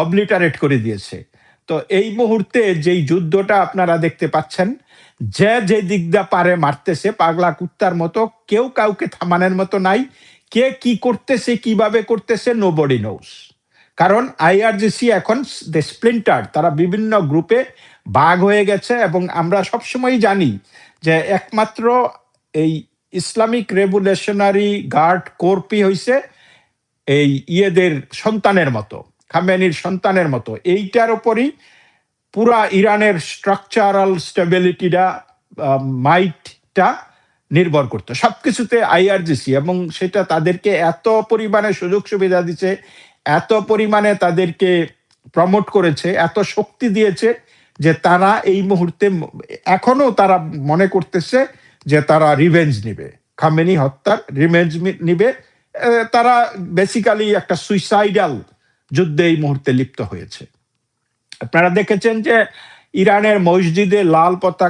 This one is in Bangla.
অবলিটারেট করে দিয়েছে। তো এই মুহূর্তে যেই যুদ্ধটা আপনারা দেখতে পাচ্ছেন, যে দিক দিয়ে পারে মারতেছে পাগলা কুত্তার মতো, কেউ কাউকে থামানোর মতো নাই। কে কি করতেছে, কিভাবে করতেছে নোবডি নোস। কারণ আইআরজিসি এখন দে স্প্লিন্টার্ড, তারা বিভিন্ন গ্রুপে ভাগ হয়ে গেছে এবং আমরা সবসময়ই জানি যে একমাত্র এই ইসলামিক রেভলিউশনারি গার্ড কোরপি হইছে এই ইয়েদের সন্তানের মতো, খামেনির সন্তানের মতো। এইটার উপরই পুরা ইরানের স্ট্রাকচারাল স্টেবিলিটিটা, মাইটটা নির্ভর করতো সবকিছুতে আইআরজিসি, এবং সেটা তাদেরকে এত পরিমাণে সুযোগ সুবিধা দিচ্ছে, এত পরিমাণে তাদেরকে প্রমোট করেছে, এত শক্তি দিয়েছে যে তারা এই মুহূর্তে এখনো তারা মনে করতেছে যে তারা রিভেঞ্জ নিবে, খামেনি হত্যার রিভেঞ্জ নিবে। তারা বেসিক্যালি একটা সুইসাইডাল যুদ্ধে এই মুহূর্তে লিপ্ত হয়েছে। আপনারা দেখেছেন যে ইরানের মসজিদে লাল পতাকা